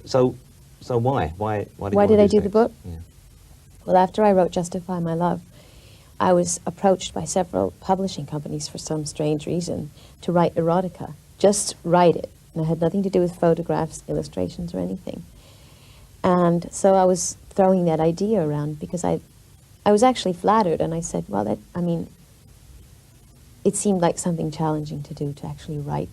So why? Why did I do the sex? book? Yeah. Well, after I wrote Justify My Love, I was approached by several publishing companies for some strange reason to write erotica. Just write it. And it had nothing to do with photographs, illustrations, or anything. And so I was throwing that idea around because I was actually flattered, and I said, well, it seemed like something challenging to do, to actually write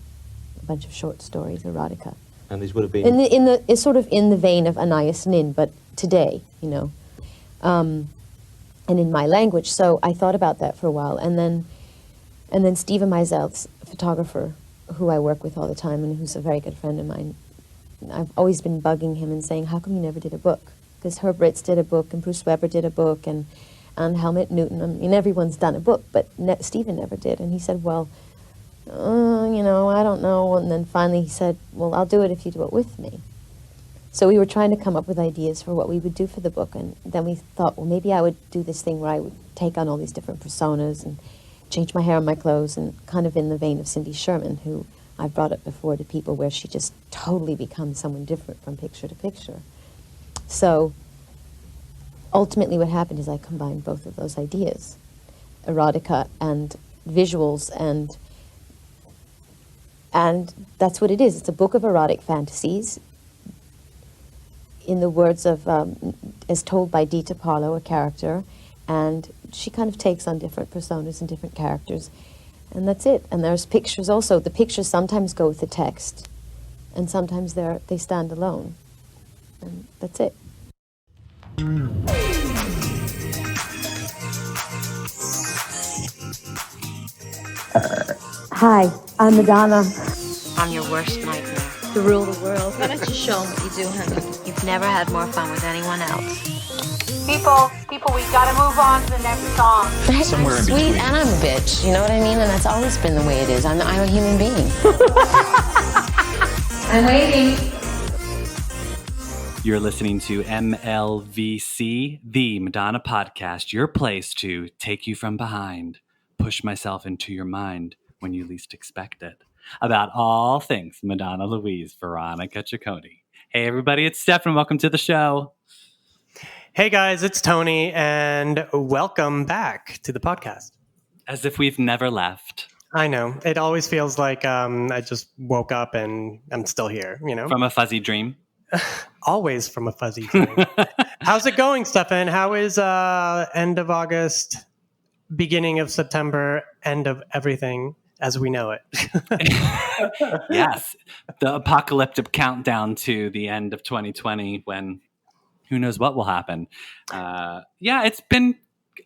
a bunch of short stories, erotica. And these would have been... It's sort of in the vein of Anais Nin, but today, you know. And in my language. So I thought about that for a while. And then Steven Meisel, a photographer who I work with all the time and who's a very good friend of mine, I've always been bugging him and saying, how come you never did a book? Because Herb Ritts did a book, and Bruce Weber did a book, and Helmut Newton. I mean, everyone's done a book, but Stephen never did. And he said, well, you know, I don't know. And then finally he said, well, I'll do it if you do it with me. So we were trying to come up with ideas for what we would do for the book. And then we thought, well, maybe I would do this thing where I would take on all these different personas and change my hair and my clothes, and kind of in the vein of Cindy Sherman, who I've brought up before to people, where she just totally becomes someone different from picture to picture. So ultimately what happened is I combined both of those ideas, erotica and visuals, and that's what it is. It's a book of erotic fantasies, in the words of, as told by Dita Parlo, a character, and she kind of takes on different personas and different characters, and that's it. And there's pictures also. The pictures sometimes go with the text, and sometimes they stand alone, and that's it. Hi, I'm Madonna. I'm your worst nightmare. To rule the world. Why don't you show them what you do, honey? You've never had more fun with anyone else. People, we gotta move on to the next song. I'm sweet and I'm a bitch, you know what I mean? And that's always been the way it is. I'm a human being. I'm waiting. You're listening to MLVC, the Madonna podcast, your place to take you from behind, push myself into your mind when you least expect it. About all things Madonna Louise Veronica Ciccone. Hey everybody, it's Stefan. Welcome to the show. Hey guys, it's Tony, and welcome back to the podcast. As if we've never left. I know. It always feels like I just woke up and I'm still here, you know? From a fuzzy dream. Always from a fuzzy dream. How's it going, Stefan? How is end of August, beginning of September, end of everything as we know it? Yes. The apocalyptic countdown to the end of 2020, when who knows what will happen. Yeah, it's been...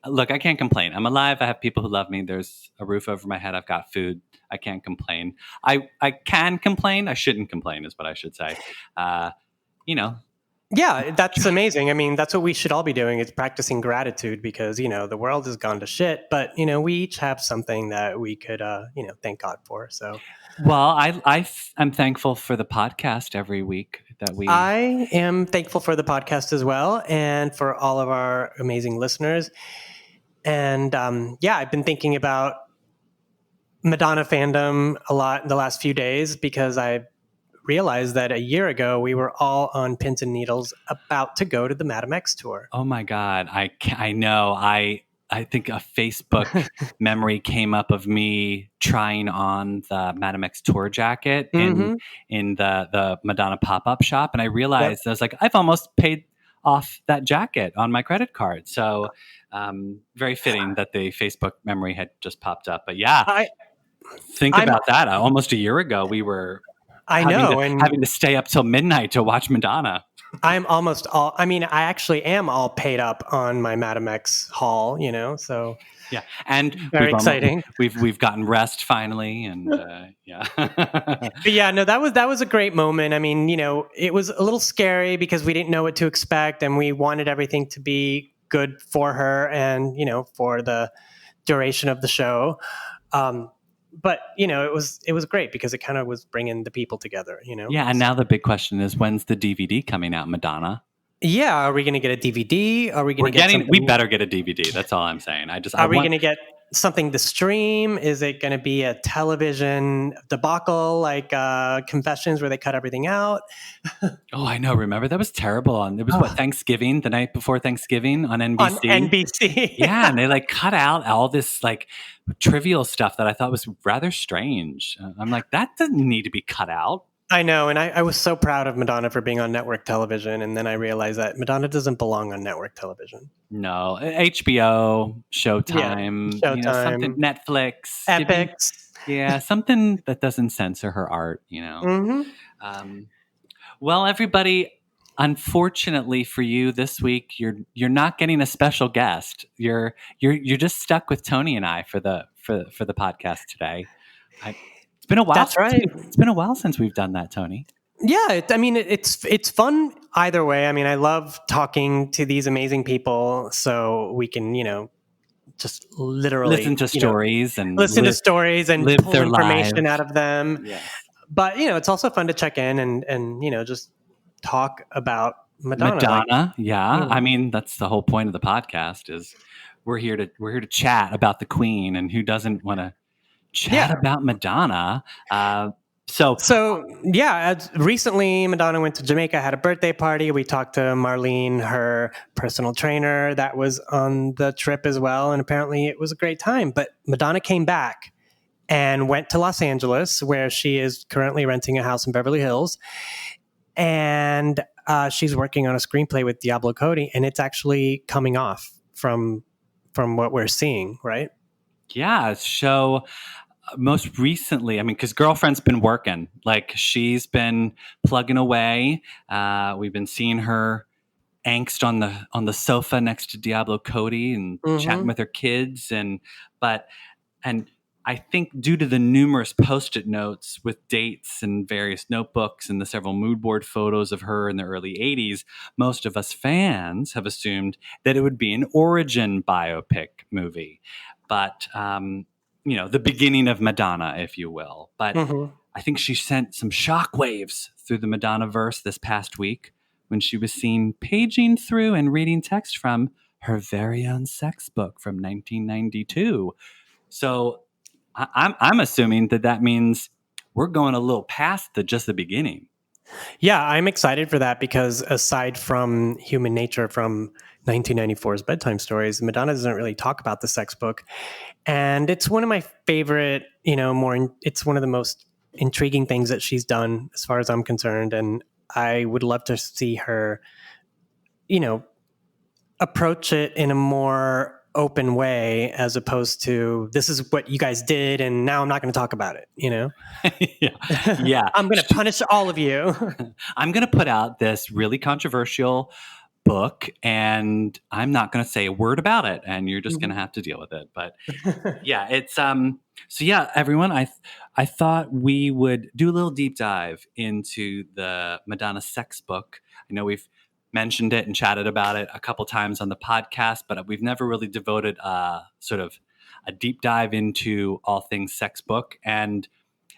Look, I can't complain. I'm alive. I have people who love me. There's a roof over my head. I've got food. I can't complain. I can complain. I shouldn't complain is what I should say. You know. Yeah, that's amazing. I mean, that's what we should all be doing, is practicing gratitude, because, you know, the world has gone to shit, but, you know, we each have something that we could, you know, thank God for. So, well, I'm thankful for the podcast every week that we... I am thankful for the podcast as well, and for all of our amazing listeners. And yeah, I've been thinking about Madonna fandom a lot in the last few days, because I realized that a year ago we were all on pins and needles about to go to the Madame X tour. Oh my God. I know. I think a Facebook memory came up of me trying on the Madame X tour jacket in the Madonna pop-up shop. And I realized, I was like, I've almost paid off that jacket on my credit card. So very fitting that the Facebook memory had just popped up. But yeah, think about that. Almost a year ago, we were having to stay up till midnight to watch Madonna. I actually am all paid up on my Madame X haul, you know, so yeah, and very exciting. We've gotten rest finally, and yeah. But yeah, no, that was a great moment. I mean, you know, it was a little scary because we didn't know what to expect, and we wanted everything to be good for her, and, you know, for the duration of the show. But, you know, it was great because it kind of was bringing the people together, you know? Yeah, and now the big question is, when's the DVD coming out, Madonna? Yeah, are we going to get a DVD? Are we going to get something? We better get a DVD. That's all I'm saying. Are we going to get something to stream? Is it going to be a television debacle like Confessions where they cut everything out? Oh, I know. Remember that was terrible. It was what, Thanksgiving, the night before Thanksgiving on NBC. On NBC. Yeah, and they like cut out all this like trivial stuff that I thought was rather strange. I'm like, that doesn't need to be cut out. I know, and I was so proud of Madonna for being on network television, and then I realized that Madonna doesn't belong on network television. No, HBO, Showtime, Showtime. Something, Netflix, Epics. Something that doesn't censor her art. Well, everybody, unfortunately for you this week, you're not getting a special guest. You're just stuck with Tony and I for the podcast today. It's been a while. That's right. It's been a while since we've done that, Tony. Yeah, it's fun either way. I mean, I love talking to these amazing people, so we can just literally listen to stories and pull their information lives out of them. Yeah. But it's also fun to check in and just talk about Madonna. I mean, that's the whole point of the podcast. Is we're here to chat about the Queen, and who doesn't want to chat about Madonna? Recently Madonna went to Jamaica, had a birthday party. We talked to Marlene, her personal trainer, that was on the trip as well, and apparently it was a great time. But Madonna came back and went to Los Angeles, where she is currently renting a house in Beverly Hills, and she's working on a screenplay with Diablo Cody, and it's actually coming off from what we're seeing, right? Yeah. So most recently, I mean, because Girlfriend's been working, like she's been plugging away. We've been seeing her angst on the sofa next to Diablo Cody and chatting with her kids, and I think due to the numerous Post-it notes with dates and various notebooks and the several mood board photos of her in the early 80s, most of us fans have assumed that it would be an origin biopic movie. But, the beginning of Madonna, if you will. But I think she sent some shockwaves through the Madonna-verse this past week when she was seen paging through and reading text from her very own sex book from 1992. So I'm assuming that means we're going a little past just the beginning. Yeah, I'm excited for that because aside from Human Nature from 1994's Bedtime Stories, Madonna doesn't really talk about the sex book. And it's one of my favorite, it's one of the most intriguing things that she's done as far as I'm concerned. And I would love to see her, approach it in a more open way as opposed to this is what you guys did and now I'm not going to talk about it, Yeah. I'm going to punish all of you. I'm going to put out this really controversial book and I'm not going to say a word about it and you're just going to have to deal with it. But yeah, it's everyone, I thought we would do a little deep dive into the Madonna Sex Book. I know we've mentioned it and chatted about it a couple times on the podcast, but we've never really devoted sort of a deep dive into all things sex book. And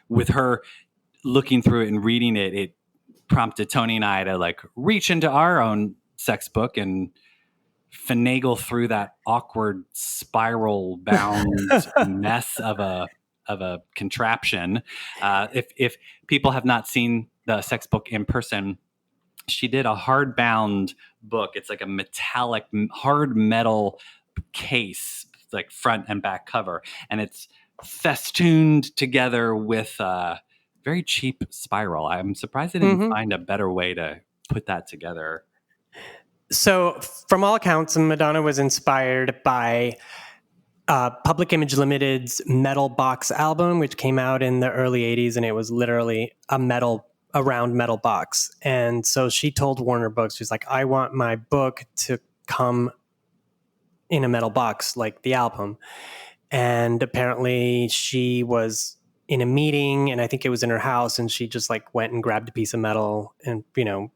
with her looking through it and reading it, it prompted Tony and I to like reach into our own sex book and finagle through that awkward spiral bound mess of a contraption. If people have not seen the sex book in person, she did a hardbound book. It's like a metallic, hard metal case, like front and back cover. And it's festooned together with a very cheap spiral. I'm surprised I didn't find a better way to put that together. So from all accounts, Madonna was inspired by Public Image Limited's Metal Box album, which came out in the early 80s. And it was literally a round metal box. And so she told Warner Books, she's like, I want my book to come in a metal box like the album. And apparently she was in a meeting and I think it was in her house and she just like went and grabbed a piece of metal and,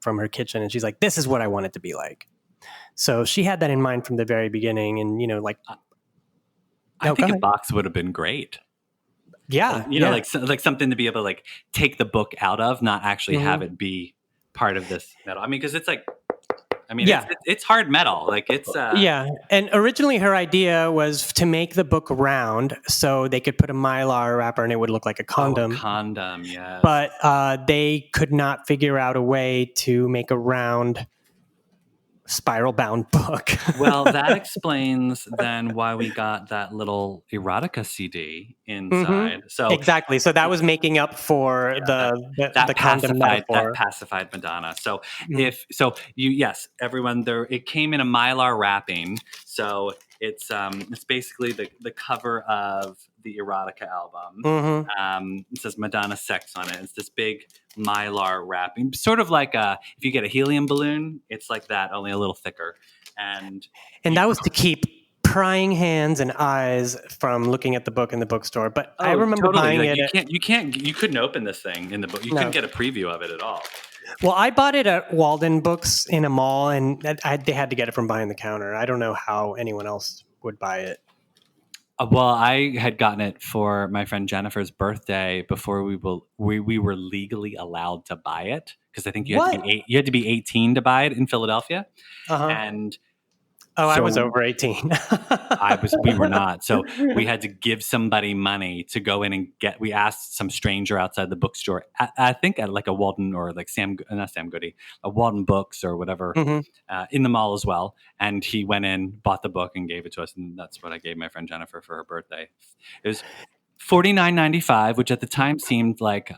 from her kitchen. And she's like, this is what I want it to be like. So she had that in mind from the very beginning. And, I think a box would have been great. Yeah. Like something to be able to like take the book out of, not actually have it be part of this metal. I mean, because it's like, I mean, Yeah. it's hard metal. Like it's Yeah, and originally her idea was to make the book round so they could put a Mylar wrapper and it would look like a condom. Condom, yes. But they could not figure out a way to make a round spiral bound book. Well, that explains then why we got that little erotica CD inside. So exactly. So that was making up for the condom metaphor. That pacified Madonna. So everyone there. It came in a Mylar wrapping. So it's basically the cover of the erotica album. It says Madonna Sex on it. It's this big Mylar wrapping, sort of like if you get a helium balloon, it's like that, only a little thicker. And that was to keep prying hands and eyes from looking at the book in the bookstore. But I remember buying it. You couldn't open this thing in the book. You couldn't get a preview of it at all. Well, I bought it at Walden Books in a mall, and they had to get it from behind the counter. I don't know how anyone else would buy it. Well, I had gotten it for my friend Jennifer's birthday before we were legally allowed to buy it, because I think you had to be 18 to buy it in Philadelphia, and I was over 18. We were not. So we had to give somebody money to go in and get. We asked some stranger outside the bookstore. I think at like a Walden or like not Sam Goody, a Walden Books or whatever, in the mall as well. And he went in, bought the book, and gave it to us. And that's what I gave my friend Jennifer for her birthday. It was $49.95, which at the time seemed like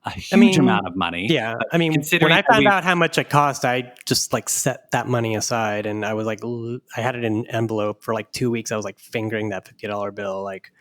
a huge amount of money. Yeah. I mean, when I found out how much it cost, I just like set that money aside, and I was like, I had it in an envelope for like 2 weeks. I was like fingering that $50 bill. Like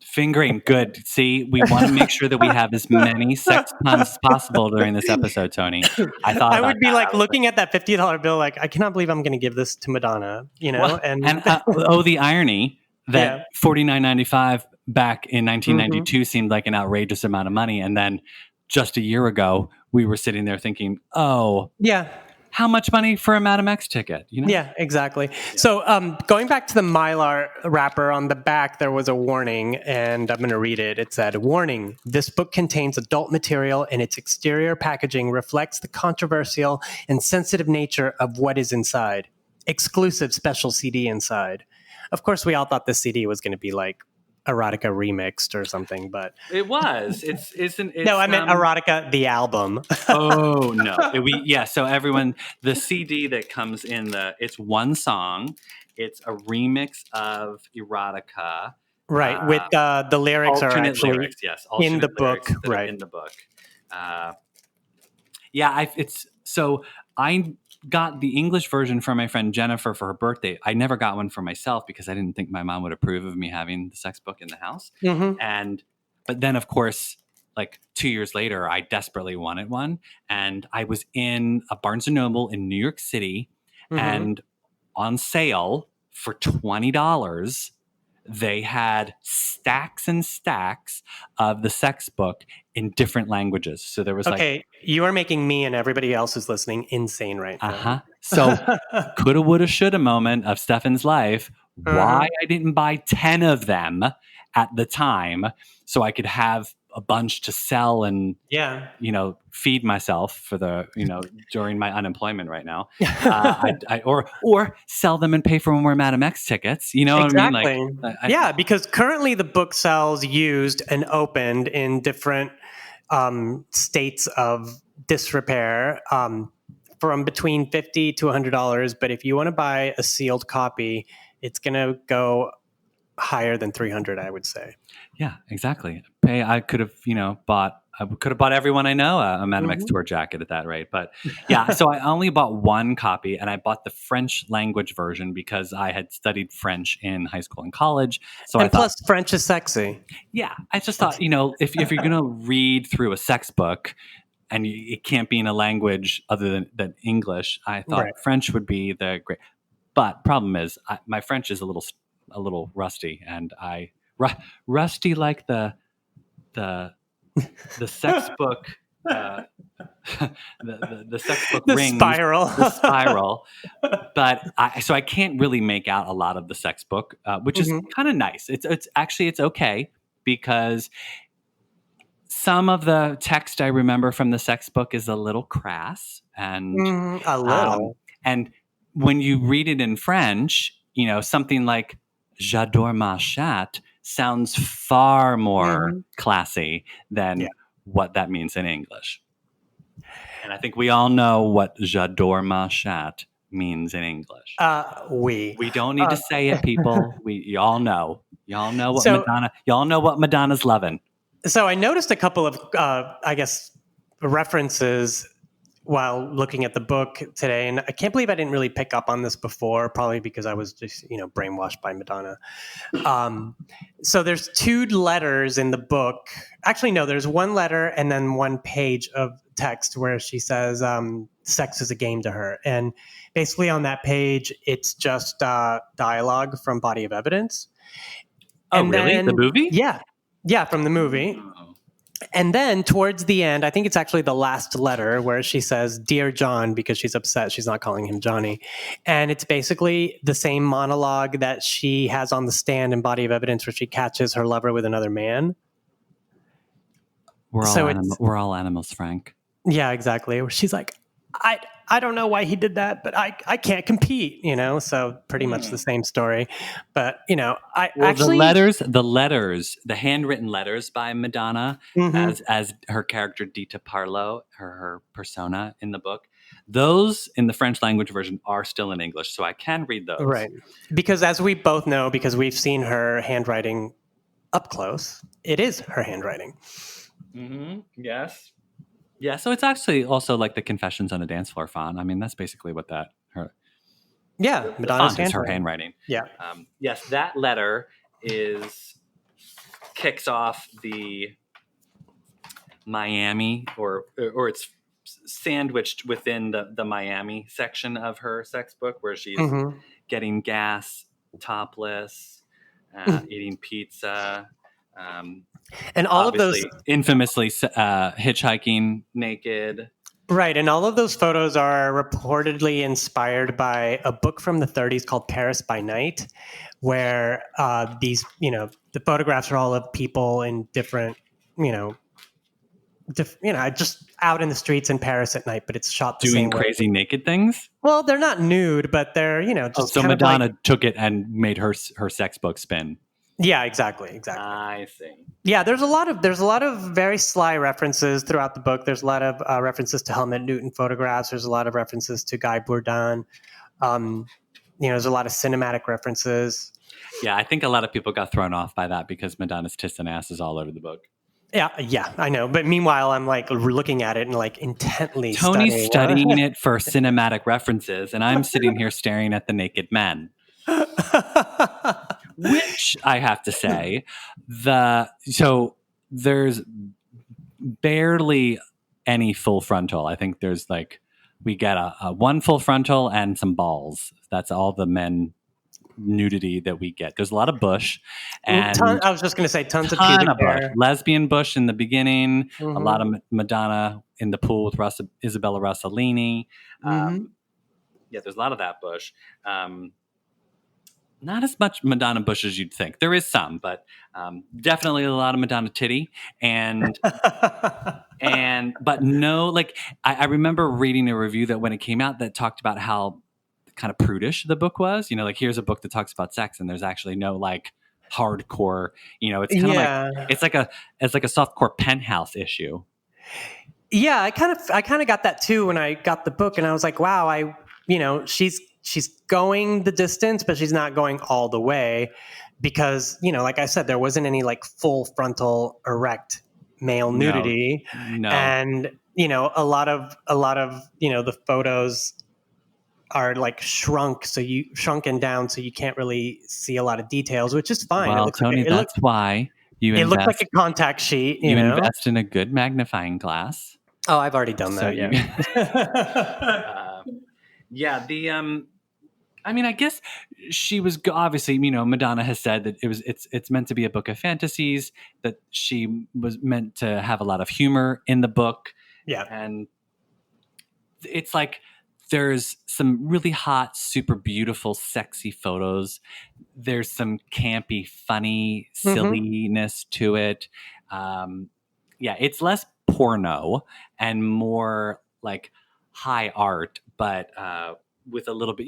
fingering. Good. See, we want to make sure that we have as many sex puns as possible during this episode, Tony. I would be like looking at that $50 bill. Like, I cannot believe I'm going to give this to Madonna, you know? Well, and the irony that $49.95 back in 1992 seemed like an outrageous amount of money. And then just a year ago, we were sitting there thinking, how much money for a Madame X ticket? You know? Yeah, exactly. Yeah. So going back to the Mylar wrapper, on the back, there was a warning, and I'm going to read it. It said, "Warning, this book contains adult material, and its exterior packaging reflects the controversial and sensitive nature of what is inside. Exclusive special CD inside." Of course, we all thought the CD was going to be like erotica remixed or something, but it was. No, I meant erotica the album. Oh no, so everyone, the CD that comes in it's one song. It's a remix of erotica, right? With the lyrics are actually lyrics, yes, in the book, right? In the book. I got the English version for my friend Jennifer for her birthday. I never got one for myself because I didn't think my mom would approve of me having the sex book in the house. But then, of course, like 2 years later, I desperately wanted one. And I was in a Barnes & Noble in New York City, and on sale for $20, they had stacks and stacks of the sex book in different languages. So there was you are making me and everybody else who's listening insane right now. So coulda, woulda, shoulda moment of Stefan's life. Why I didn't buy 10 of them at the time so I could have a bunch to sell and feed myself for during my unemployment right now. Or sell them and pay for more Madame X tickets. You know what I mean? Like, because currently the book sells used and opened in different states of disrepair, from between $50 to $100. But if you want to buy a sealed copy, it's going to go higher than $300, I would say. Yeah, exactly. I could have, bought everyone I know a Madame X tour jacket at that rate. But so I only bought one copy, and I bought the French language version because I had studied French in high school and college. So plus French is sexy. Yeah, I just thought, if you're going to read through a sex book and it can't be in a language other than English, I thought French would be the great. But problem is, my French is a little rusty, and rusty like the sex book, the sex book rings, the spiral. But I can't really make out a lot of the sex book, which is kind of nice. It's actually okay, because some of the text I remember from the sex book is a little crass, and a little. And when you read it in French, something like "J'adore ma chatte" sounds far more classy than what that means in English. And I think we all know what "J'adore ma chatte" means in English. We don't need to say it, people. Y'all know. Y'all know what So- Madonna. Y'all know what Madonna's loving. So I noticed a couple of, I guess, references while looking at the book today, and I can't believe I didn't really pick up on this before, probably because I was just, brainwashed by Madonna. So there's 2 letters in the book. Actually, no, there's 1 letter and then 1 page of text where she says sex is a game to her. And basically on that page, it's just dialogue from Body of Evidence. Oh, And really? The movie? Yeah, from the movie. Oh. And then towards the end, I think it's actually the last letter where she says, "Dear John," because she's upset she's not calling him Johnny. And it's basically the same monologue that she has on the stand in Body of Evidence where she catches her lover with another man. We're all animals, Frank. Yeah, exactly. Where she's like, I don't know why he did that, but I can't compete, so pretty much the same story. But, actually... The letters, the handwritten letters by Madonna as her character Dita Parlo, her persona in the book, those in the French language version are still in English, so I can read those. Right. Because as we both know, because we've seen her handwriting up close, it is her handwriting. Mm-hmm. Yes. Yeah, so it's actually also like the Confessions on a Dance Floor font. I mean, that's basically what Madonna's font is her handwriting. Yeah. Yes, that letter kicks off the Miami, or it's sandwiched within the Miami section of her sex book, where she's getting gas topless, eating pizza. And all of those infamously hitchhiking naked. Right. And all of those photos are reportedly inspired by a book from the 30s called Paris by Night, where these, the photographs are all of people in different, just out in the streets in Paris at night, but it's shot the doing same way. Crazy naked things. Well, they're not nude, but they're, just so kind Madonna of like... took it and made her sex book spin. Yeah, exactly. I see. Yeah, there's a lot of very sly references throughout the book. There's a lot of references to Helmut Newton photographs. There's a lot of references to Guy Bourdin. There's a lot of cinematic references. Yeah, I think a lot of people got thrown off by that because Madonna's tits and ass is all over the book. Yeah, I know. But meanwhile, I'm like looking at it and like intently Tony's studying it for cinematic references, and I'm sitting here staring at the naked men. Which I have to say, so there's barely any full frontal. I think there's we get a 1 full frontal and some balls. That's all the men nudity that we get. There's a lot of bush, and I was just going to say tons of pubic hair. Lesbian bush in the beginning. A lot of Madonna in the pool with Isabella Rossellini. There's a lot of that bush. Not as much Madonna bush as you'd think. There is some, but definitely a lot of Madonna titty. And but no, I remember reading a review that when it came out that talked about how kind of prudish the book was. Here's a book that talks about sex and there's actually no hardcore, it's kind of it's like a softcore Penthouse issue. Yeah, I kind of got that too when I got the book, and I was like, wow, she's going the distance, but she's not going all the way because, like I said, there wasn't any full frontal erect male nudity. No. And, a lot of, the photos are shrunken down. So you can't really see a lot of details, which is fine. Well, Tony, that's why it looks like a contact sheet. You invest in a good magnifying glass. Oh, I've already done that. Yeah. I guess she was obviously, Madonna has said that it's meant to be a book of fantasies, that she was meant to have a lot of humor in the book. Yeah. And it's there's some really hot, super beautiful, sexy photos. There's some campy, funny silliness to it. It's less porno and more high art, but with a little bit,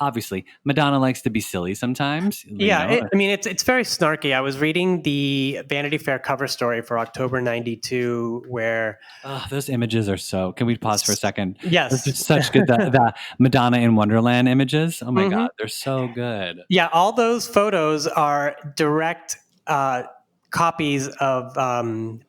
obviously Madonna likes to be silly sometimes. Yeah, it's very snarky. I was reading the Vanity Fair cover story for October '92, where those images are so. Can we pause for a second? Yes, those are such good. The Madonna in Wonderland images. Oh my God, they're so good. Yeah, all those photos are direct copies of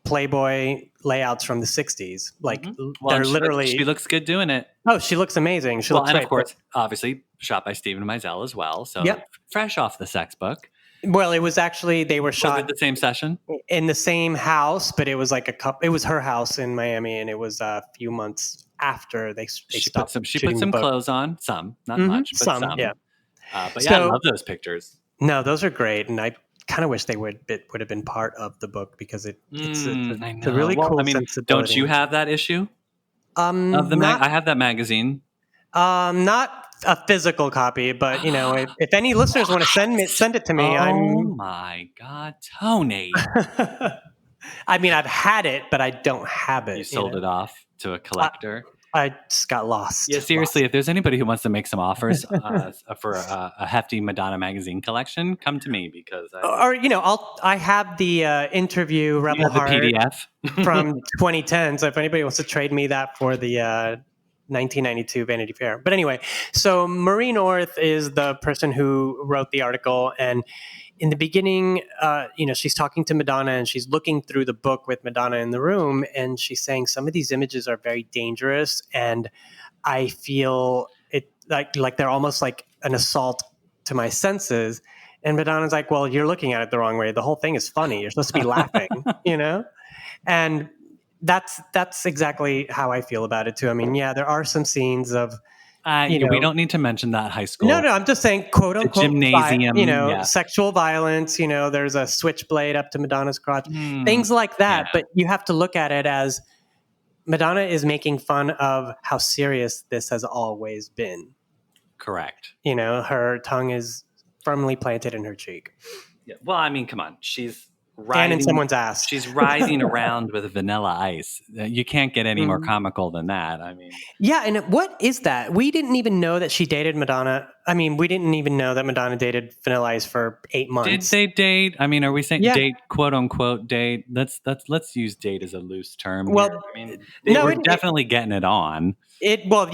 Playboy layouts from the '60s. Like they're literally. She looks good doing it. Oh, she looks amazing. She looks and great. Of course, obviously shot by Steven Meisel as well. So fresh off the Sex Book. Well, it was actually they were shot was it the same session in the same house, but it was like it was her house in Miami, and it was a few months after they stopped. She put some clothes on, some, not much, but some. Yeah. But I love those pictures. No, those are great, and I kind of wish they would have been part of the book because it's a really cool sensibility. Don't you have that issue? Of the I have that magazine. Not a physical copy, but if any listeners want to send it to me. Oh my God, Tony! I mean, I've had it, but I don't have it. You sold it off to a collector. I just got lost. Yeah, seriously, if there's anybody who wants to make some offers for a hefty Madonna magazine collection, come to me because I have the interview Rebel Heart the PDF from 2010. So if anybody wants to trade me that for the 1992 Vanity Fair. But anyway, so Marie North is the person who wrote the article, and in the beginning, she's talking to Madonna and she's looking through the book with Madonna in the room, and she's saying some of these images are very dangerous, and I feel it like they're almost like an assault to my senses. And Madonna's like, well, you're looking at it the wrong way. The whole thing is funny. You're supposed to be laughing, And that's exactly how I feel about it too. I mean, yeah, there are some scenes of we don't need to mention that high school. No, I'm just saying, quote unquote, gymnasium, sexual violence. There's a switchblade up to Madonna's crotch, things like that. But you have to look at it as Madonna is making fun of how serious this has always been. Correct. Her tongue is firmly planted in her cheek. Yeah. Well, I mean, come on, she's and in someone's ass. She's riding around with vanilla ice. You can't get any more comical than that. I mean, yeah. And what is that? We didn't even know that she dated Madonna. I mean, we didn't even know that Madonna dated Vanilla Ice for 8 months. Did they date? I mean, are we saying date, quote unquote date? Let's use date as a loose term. Well, I mean, they were definitely getting it on. But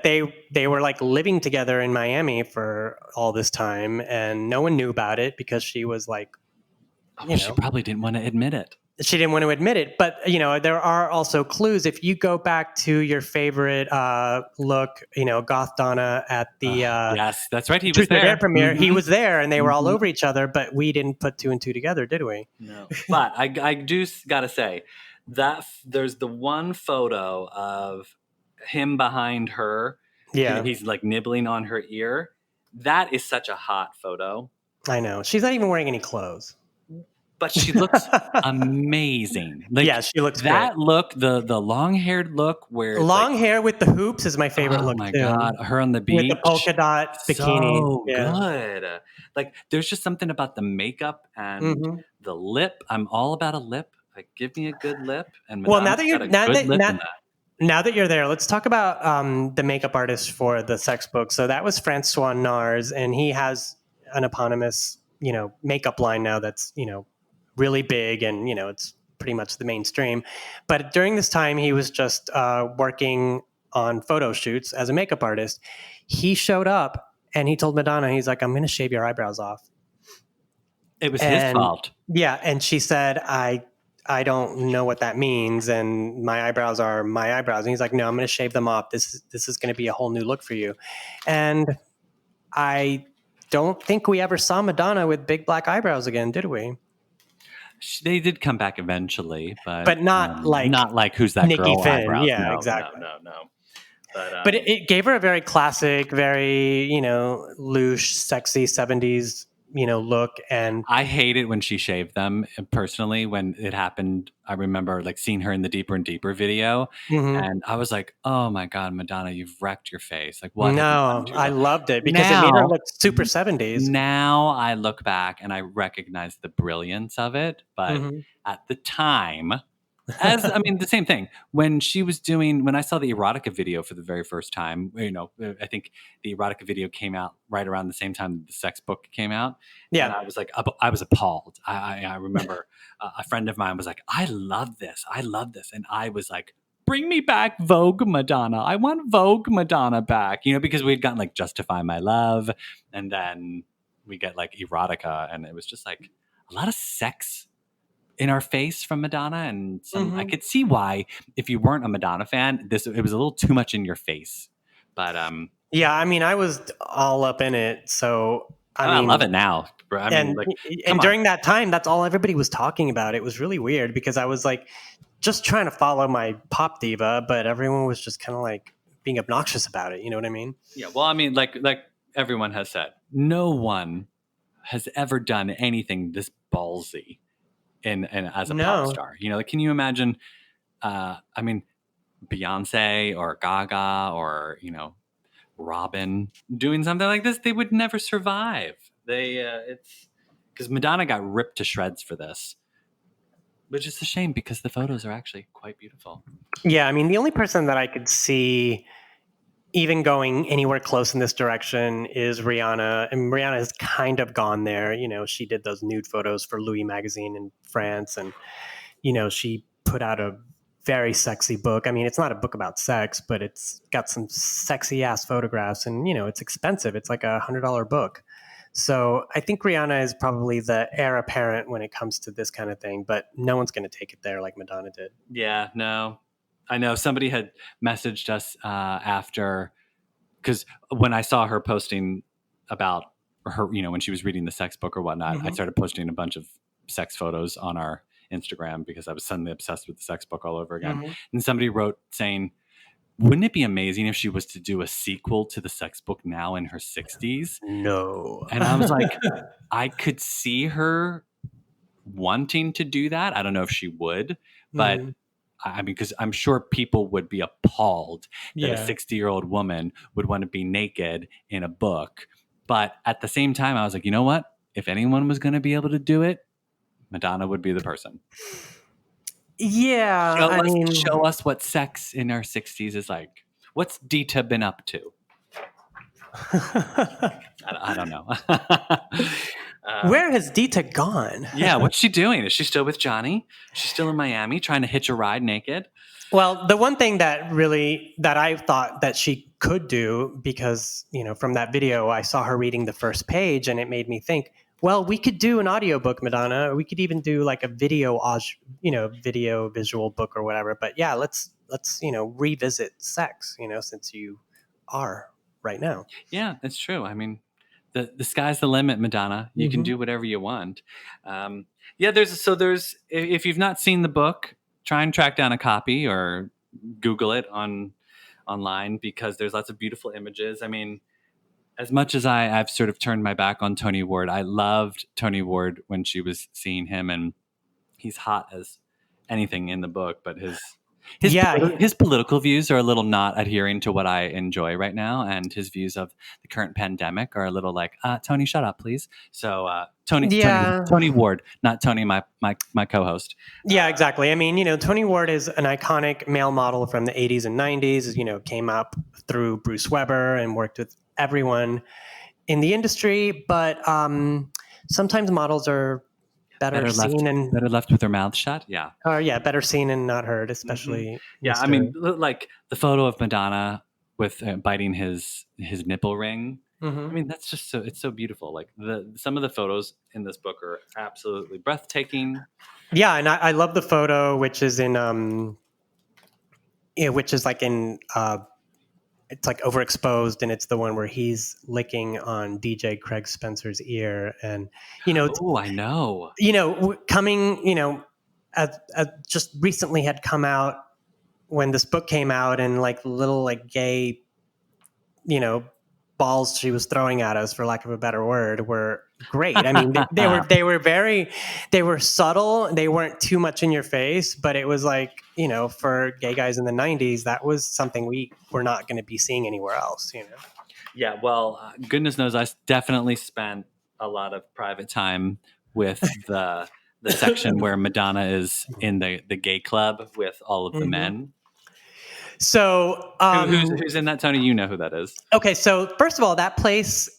they were like living together in Miami for all this time, and no one knew about it because she was like. She probably didn't want to admit it. She didn't want to admit it. But, there are also clues. If you go back to your favorite look, Goth Donna at the... yes, that's right. He was there. Premiere. He was there, and they were all over each other, but we didn't put two and two together, did we? No. But I do got to say that there's the one photo of him behind her. Yeah. He's like nibbling on her ear. That is such a hot photo. I know. She's not even wearing any clothes. But she looks amazing. She looks that great. Look, the long-haired look where hair with the hoops is my favorite look. Oh my God, her on the beach with the polka dot bikini. So good. Like there's just something about the makeup and the lip. I'm all about a lip. Like give me a good lip. And well, now that you're there, let's talk about the makeup artist for the Sex Book. So that was Francois Nars, and he has an eponymous, makeup line now that's really big, and it's pretty much the mainstream. But during this time, he was just working on photo shoots as a makeup artist. He showed up and he told Madonna, he's like, I'm going to shave your eyebrows off. It was his fault. Yeah, and she said, I don't know what that means, and my eyebrows are my eyebrows. And he's like, no, I'm going to shave them off. This is going to be a whole new look for you. And I don't think we ever saw Madonna with big black eyebrows again, did we? They did come back eventually, but not like who's that Nikki girl? Finn. Eyebrows. Yeah, No. exactly. No. But it gave her a very classic, very louche, sexy 70s look. And I hate it when she shaved them. Personally, when it happened, I remember like seeing her in the Deeper and Deeper video, and I was like, "Oh my God, Madonna, you've wrecked your face!" Like, what? No, I loved it because it made her look super 70s. Now I look back and I recognize the brilliance of it, but at the time, The same thing. When I saw the erotica video for the very first time, I think the erotica video came out right around the same time the sex book came out. Yeah. And I was like, I was appalled. I remember a friend of mine was like, I love this. And I was like, bring me back Vogue Madonna. I want Vogue Madonna back, because we had gotten like Justify My Love. And then we get like erotica. And it was just like a lot of sex in our face from Madonna, and I could see why if you weren't a Madonna fan, it was a little too much in your face. But yeah, I was all up in it, so I love it now. And during that time, that's all everybody was talking about. It was really weird because I was like just trying to follow my pop diva, but everyone was just kind of like being obnoxious about it. You know what I mean? Yeah. Well, like everyone has said, no one has ever done anything this ballsy. And as a pop star, can you imagine? Beyonce or Gaga or Robin doing something like this, they would never survive. It's because Madonna got ripped to shreds for this, which is a shame because the photos are actually quite beautiful. Yeah, the only person that I could see even going anywhere close in this direction is Rihanna. And Rihanna has kind of gone there. She did those nude photos for Louis magazine in France. And, she put out a very sexy book. It's not a book about sex, but it's got some sexy ass photographs and, it's expensive. It's like $100 book. So I think Rihanna is probably the heir apparent when it comes to this kind of thing, but no one's going to take it there like Madonna did. Yeah, no. I know somebody had messaged us after, because when I saw her posting about her, when she was reading the sex book or whatnot, I started posting a bunch of sex photos on our Instagram because I was suddenly obsessed with the sex book all over again. And somebody wrote saying, wouldn't it be amazing if she was to do a sequel to the sex book now in her 60s? No. And I was like, I could see her wanting to do that. I don't know if she would, but because I'm sure people would be appalled that a 60-year-old woman would want to be naked in a book. But at the same time, I was like, you know what? If anyone was going to be able to do it, Madonna would be the person. Yeah. Show us what sex in our 60s is like. What's Dita been up to? I don't know. Where has Dita gone? Yeah, what's she doing? Is she still with Johnny? She's still in Miami trying to hitch a ride naked? Well, the one thing that I thought that she could do, because, from that video, I saw her reading the first page and it made me think, well, we could do an audiobook, Madonna. We could even do like a video visual book or whatever. But yeah, let's revisit sex, since you are right now. Yeah, that's true. The sky's the limit, Madonna. You can do whatever you want. There's if you've not seen the book, try and track down a copy or Google it online because there's lots of beautiful images. As much as I've sort of turned my back on Tony Ward, I loved Tony Ward when she was seeing him, and he's hot as anything in the book, but his political views are a little not adhering to what I enjoy right now, and his views of the current pandemic are a little like, Tony, shut up, please. So Tony Ward, not Tony, my co-host. Yeah, exactly. Tony Ward is an iconic male model from the 80s and 90s, came up through Bruce Weber and worked with everyone in the industry, but sometimes models are better left with their mouths shut. Yeah. Better seen and not heard, especially. Yeah. Like the photo of Madonna with biting his nipple ring. That's just it's so beautiful. Like some of the photos in this book are absolutely breathtaking. Yeah. And I love the photo, which is it's like overexposed, and it's the one where he's licking on DJ Craig Spencer's ear, and I know, coming, as just recently had come out when this book came out, and like little like gay, balls she was throwing at us, for lack of a better word, were great. They were subtle. They weren't too much in your face, but it was like, for gay guys in the 90s, that was something we were not going to be seeing anywhere else, Yeah. Well, goodness knows I definitely spent a lot of private time with the the section where Madonna is in the gay club with all of the men. So who's in that, Tony? You know who that is. Okay, so first of all, that place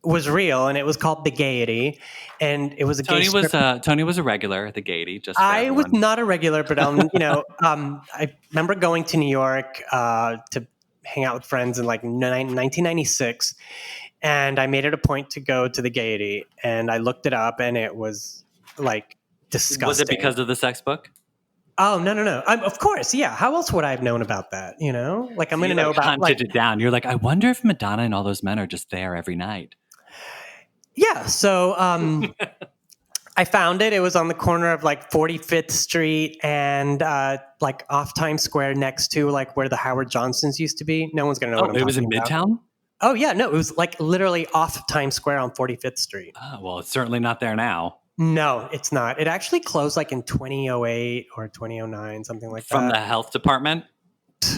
was real, and it was called the Gaiety, and it was a Tony gay strip. Tony was a regular at the Gaiety. Just for I was everyone. not a regular, but I remember going to New York to hang out with friends in like 1996, and I made it a point to go to the Gaiety, and I looked it up, and it was like disgusting. Was it because of the sex book? Oh, no. Of course, yeah. How else would I have known about that, you know? Like, I'm going to know about... hunted it down. You're like, I wonder if Madonna and all those men are just there every night. Yeah, so I found it. It was on the corner of, like, 45th Street and, like, off Times Square next to, like, where the Howard Johnsons used to be. No one's going to know what I'm talking about. It was in Midtown? Oh, yeah, no. It was, like, literally off Times Square on 45th Street. Oh, well, it's certainly not there now. No, it's not. It actually closed like in 2008 or 2009, something like that. From the health department?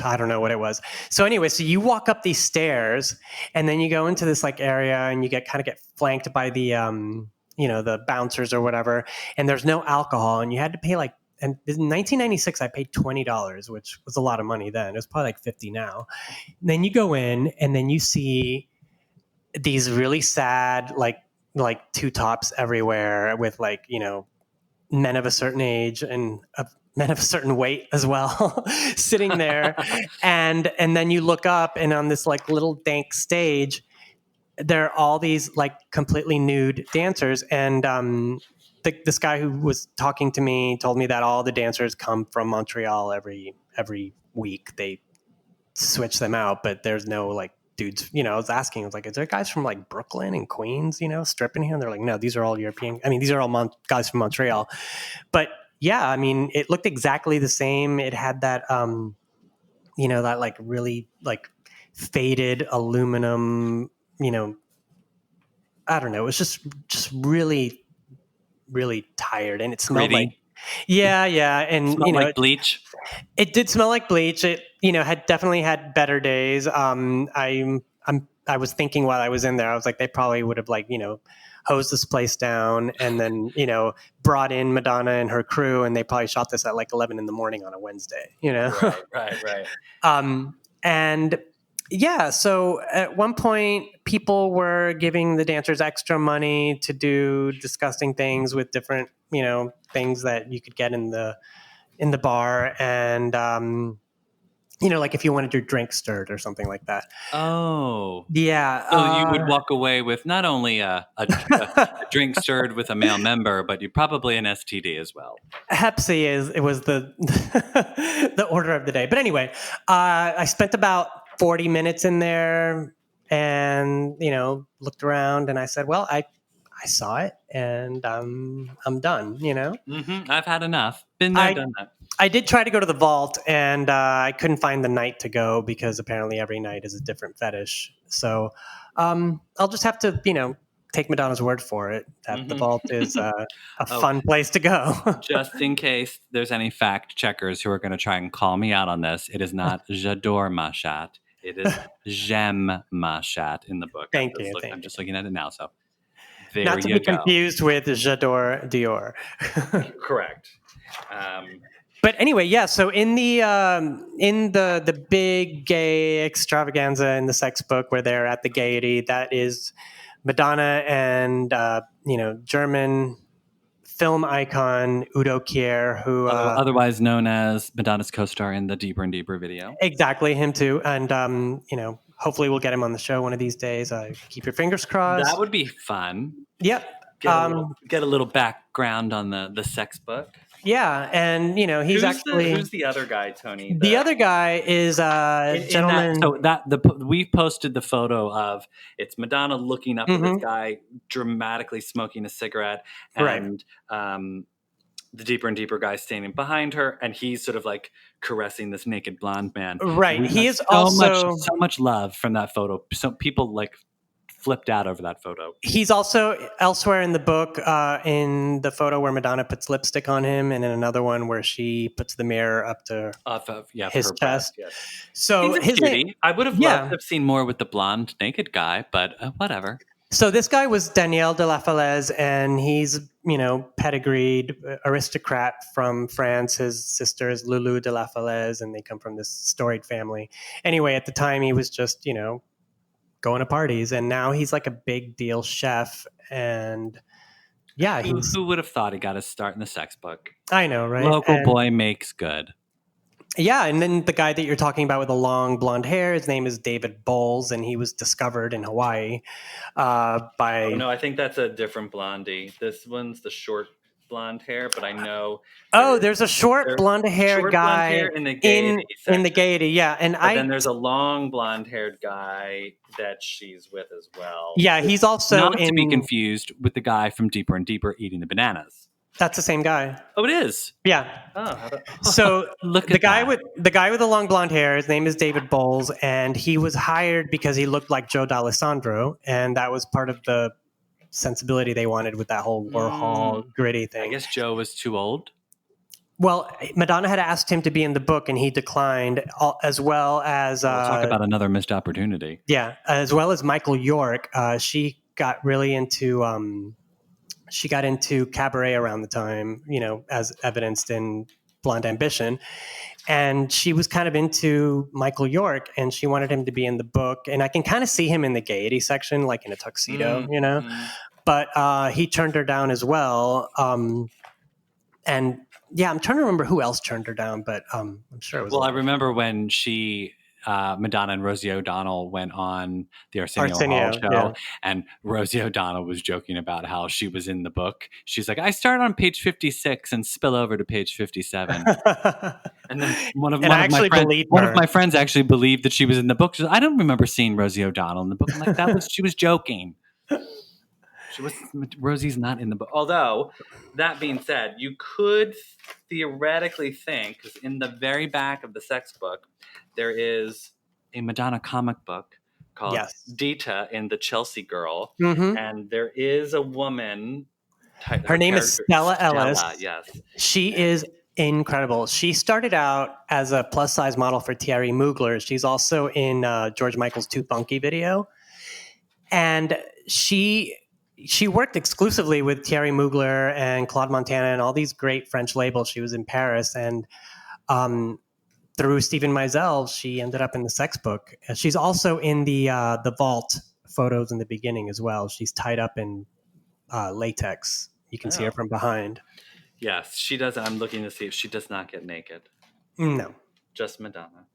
I don't know what it was. So anyway, so you walk up these stairs and then you go into this like area and you get flanked by the, the bouncers or whatever. And there's no alcohol and you had to pay like, and in 1996, I paid $20, which was a lot of money then. It was probably like $50 now. And then you go in and then you see these really sad, like two tops everywhere with like, men of a certain age and men of a certain weight as well sitting there. and then you look up and on this like little dank stage, there are all these like completely nude dancers. And this guy who was talking to me told me that all the dancers come from Montreal every week. They switch them out, but there's no like dudes, I was asking, I was like, is there guys from like Brooklyn and Queens, stripping here? And they're like, no, these are all European. I mean, these are all guys from Montreal. But yeah, I mean, it looked exactly the same. It had that, that like really like faded aluminum, I don't know. It was just really, really tired. And it smelled Gritty. like, yeah. And, smelled like bleach. It did smell like bleach. It, had definitely had better days. I was thinking while I was in there, I was like, they probably would have like, hosed this place down and then, brought in Madonna and her crew. And they probably shot this at like 11 in the morning on a Wednesday, Right. And yeah, so at one point people were giving the dancers extra money to do disgusting things with different, things that you could get in the bar. And, like if you wanted your drink stirred or something like that. Oh. Yeah. So you would walk away with not only a drink stirred with a male member, but you probably an STD as well. Hep C it was the the order of the day. But anyway, I spent about 40 minutes in there and, looked around and I said, well, I saw it and I'm done, Mm-hmm. I've had enough. Been there, done that. I did try to go to the vault and I couldn't find the night to go because apparently every night is a different fetish. So I'll just have to, take Madonna's word for it that the vault is a fun place to go. Just in case there's any fact checkers who are going to try and call me out on this, it is not J'adore ma chatte. It is J'aime ma chatte in the book. Thank you. I'm just looking at it now. So there not to you be go. confused with J'adore Dior. Correct. But anyway, yeah. So in the big gay extravaganza in the Sex Book, where they're at the Gaiety, that is Madonna and German film icon Udo Kier, who otherwise known as Madonna's co-star in the Deeper and Deeper video. Exactly, him too. And hopefully we'll get him on the show one of these days. Keep your fingers crossed. That would be fun. Yep. Get a little background on the Sex Book. Yeah, and he's who's the other guy, Tony? The other guy is a gentleman. We've posted the photo of it's Madonna looking up at this guy dramatically smoking a cigarette, and the Deeper and Deeper guy standing behind her, and he's sort of like caressing this naked blonde man. Right, he is also so much love from that photo. So people like flipped out over that photo. He's also elsewhere in the book, in the photo where Madonna puts lipstick on him, and in another one where she puts the mirror up to his chest. Yes. So his name, I would have loved to have seen more with the blonde naked guy, but whatever. So this guy was Daniel de la Falaise, and he's pedigreed aristocrat from France. His sister is Lulu de la Falaise, and they come from this storied family. Anyway, at the time, he was just, going to parties, and now he's like a big deal chef. And yeah, Who would have thought he got his start in the sex book? I know, right? Local boy makes good. Yeah, and then the guy that you're talking about with the long blonde hair, his name is David Bowles, and he was discovered in Hawaii by... Oh, no, I think that's a different blondie. This one's the short blonde hair, but I know... there's a short blonde hair guy in the Gaiety section. In the Gaiety, yeah. And then there's a long blonde-haired guy that she's with as well. Yeah, he's also Not to be confused with the guy from Deeper and Deeper eating the bananas. That's the same guy. Oh, it is? Yeah. Oh, so look at the guy with the long blonde hair, his name is David Bowles, and he was hired because he looked like Joe D'Alessandro, and that was part of the sensibility they wanted with that whole Warhol gritty thing. I guess Joe was too old. Well, Madonna had asked him to be in the book, and he declined, as well as... We'll talk about another missed opportunity. Yeah, as well as Michael York. She got really into... She got into cabaret around the time, as evidenced in Blonde Ambition. And she was kind of into Michael York, and she wanted him to be in the book. And I can kind of see him in the Gaiety section, like in a tuxedo, But he turned her down as well. And yeah, I'm trying to remember who else turned her down, but I'm sure it was... Well, I remember when Madonna and Rosie O'Donnell went on the Arsenio Hall show, yeah. and Rosie O'Donnell was joking about how she was in the book. She's like, I start on page 56 and spill over to page 57. And then one of my friends actually believed that she was in the book. She said, I don't remember seeing Rosie O'Donnell in the book. I'm like, she was joking. Rosie's not in the book. Although, that being said, you could theoretically think, because in the very back of the sex book, there is a Madonna comic book called Dita and the Chelsea Girl. Mm-hmm. And there is a woman. Her name is Stella Ellis. Yes. She is incredible. She started out as a plus-size model for Thierry Mugler. She's also in George Michael's Too Funky video. And she worked exclusively with Thierry Mugler and Claude Montana and all these great French labels. She was in Paris, and through Steven Meisel, she ended up in the sex book. She's also in the vault photos in the beginning as well. She's tied up in latex. You can see her from behind. Yes, she does. I'm looking to see if she does not get naked. No. Just Madonna.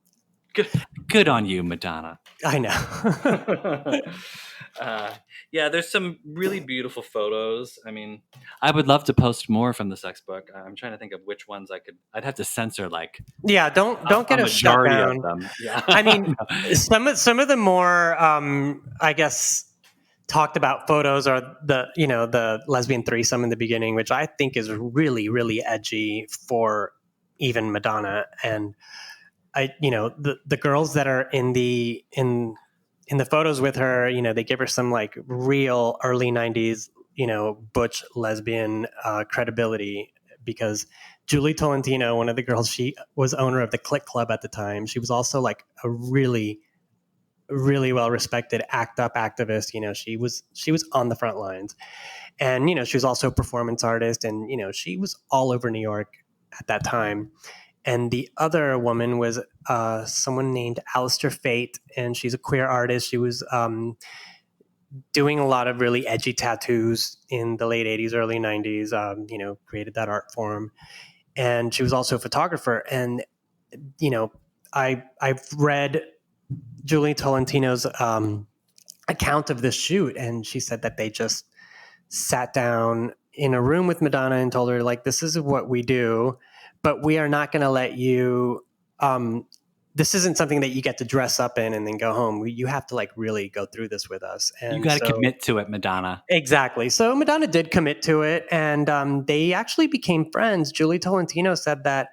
Good on you, Madonna. I know. Yeah, there's some really beautiful photos. I mean, I would love to post more from the sex book. I'm trying to think of which ones I'd have to censor, like... Yeah, don't get us shut down. Of them. Yeah. I mean, some of the more, I guess, talked about photos are the lesbian threesome in the beginning, which I think is really, really edgy for even Madonna. And the girls that are in the photos with her, they give her some like real early 90s, butch lesbian credibility, because Julie Tolentino, one of the girls, she was owner of the Click Club at the time. She was also like a really, really well-respected ACT UP activist. She was on the front lines, and, she was also a performance artist, and, she was all over New York at that time. And the other woman was someone named Alistair Fate, and she's a queer artist. She was doing a lot of really edgy tattoos in the late 80s, early 90s, created that art form. And she was also a photographer. And, I've read Julie Tolentino's account of this shoot, and she said that they just sat down in a room with Madonna and told her, like, this is what we do, but we are not going to let you, this isn't something that you get to dress up in and then go home. You have to like really go through this with us. And you got to commit to it, Madonna. Exactly. So Madonna did commit to it, and they actually became friends. Julie Tolentino said that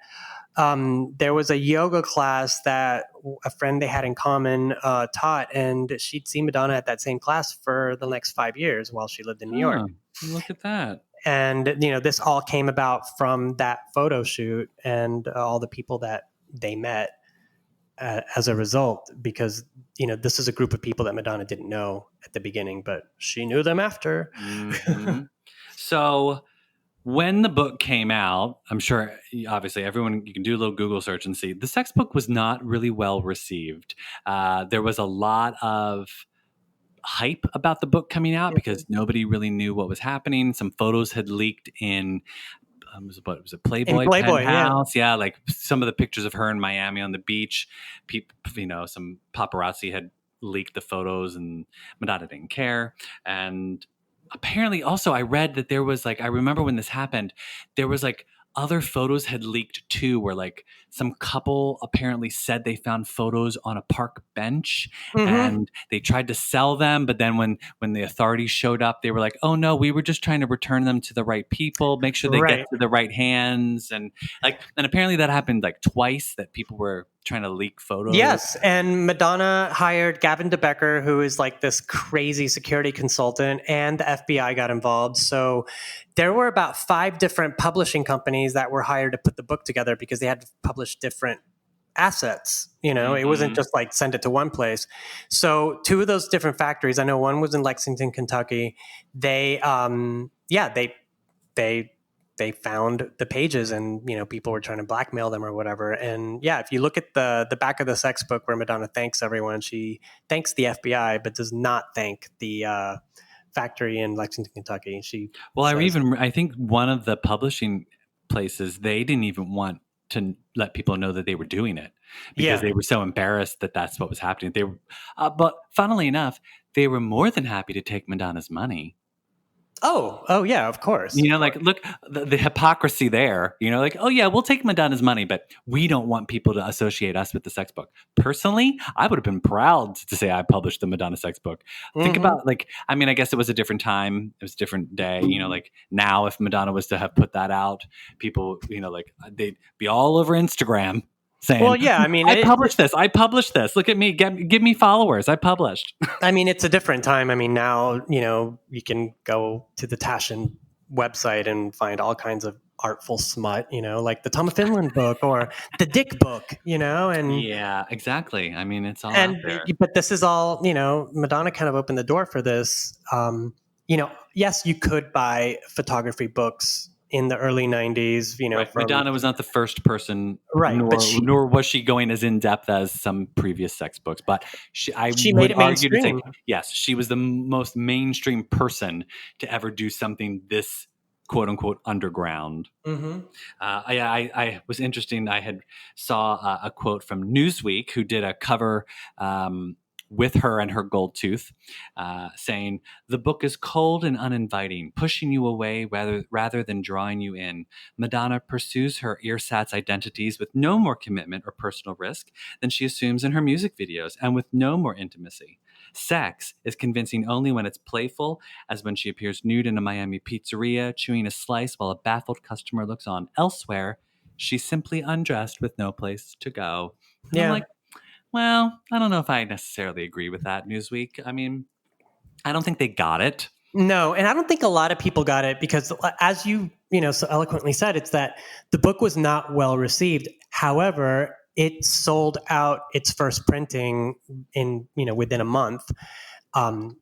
there was a yoga class that a friend they had in common taught, and she'd see Madonna at that same class for the next 5 years while she lived in New York. Look at that. And, this all came about from that photo shoot and all the people that they met as a result, because, this is a group of people that Madonna didn't know at the beginning, but she knew them after. Mm-hmm. So when the book came out, I'm sure obviously everyone, you can do a little Google search and see the sex book was not really well received. There was a lot of hype about the book coming out because nobody really knew what was happening. Some photos had leaked in was it Playboy, Penthouse? Yeah, like some of the pictures of her in Miami on the beach. People, some paparazzi had leaked the photos, and Madonna didn't care. And apparently, also, I read that there was I remember when this happened, there was other photos had leaked too, where some couple apparently said they found photos on a park bench and they tried to sell them, but then when the authorities showed up, they were like, "Oh no, we were just trying to return them to the right people, make sure they get to the right hands," and apparently that happened twice, that people were trying to leak photos. Yes, and Madonna hired Gavin DeBecker, who is this crazy security consultant, and the FBI got involved. So there were about 5 different publishing companies that were hired to put the book together because they had to publish different assets. It wasn't just send it to one place. So 2 of those different factories, I know one was in Lexington, Kentucky. They found the pages, and people were trying to blackmail them or whatever. And if you look at the back of the sex book where Madonna thanks everyone, she thanks the FBI but does not thank the factory in Lexington, Kentucky. I think one of the publishing places, they didn't even want to let people know that they were doing it because they were so embarrassed that that's what was happening. They were, but funnily enough, they were more than happy to take Madonna's money. Oh yeah, of course. Look, the hypocrisy there, oh yeah, we'll take Madonna's money, but we don't want people to associate us with the sex book. Personally, I would have been proud to say I published the Madonna sex book. Think about I guess it was a different time. It was a different day. Now if Madonna was to have put that out, people, they'd be all over Instagram saying, "Well, yeah, I published this. Look at me. Give me followers. I published." It's a different time. Now, you can go to the Taschen website and find all kinds of artful smut, like the Tom of Finland book or the Dick book, and yeah, exactly. It's all out there. But this is all, Madonna kind of opened the door for this. Yes, you could buy photography books in the early 90s, right. Madonna was not the first person, right? Nor was she going as in depth as some previous sex books. But she made it mainstream. Yes, she was the most mainstream person to ever do something this "quote unquote" underground. I was interesting. I had saw a quote from Newsweek, who did a cover with her and her gold tooth, saying, "The book is cold and uninviting, pushing you away rather than drawing you in. Madonna pursues her ersatz identities with no more commitment or personal risk than she assumes in her music videos, and with no more intimacy. Sex is convincing only when it's playful, as when she appears nude in a Miami pizzeria, chewing a slice while a baffled customer looks on. Elsewhere, she's simply undressed with no place to go." And I'm like, well, I don't know if I necessarily agree with that, Newsweek. I don't think they got it. No, and I don't think a lot of people got it because, as you so eloquently said, it's that the book was not well received. However, it sold out its first printing in within a month. So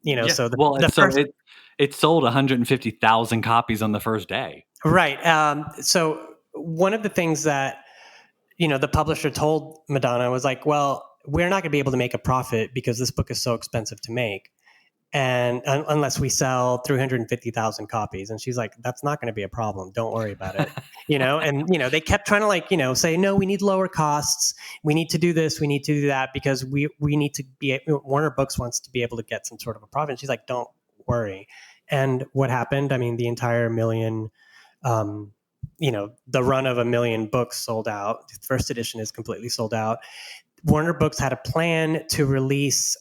it sold 150,000 copies on the first day. Right. So one of the things that the publisher told Madonna was well, we're not going to be able to make a profit because this book is so expensive to make, and unless we sell 350,000 copies. And she's like, "That's not going to be a problem. Don't worry about it." And they kept trying to say, "No, we need lower costs. We need to do this. We need to do that because we need to be." Warner Books wants to be able to get some sort of a profit. And she's like, "Don't worry." And what happened? The entire million. The run of 1 million books sold out. The first edition is completely sold out. Warner Books had a plan to release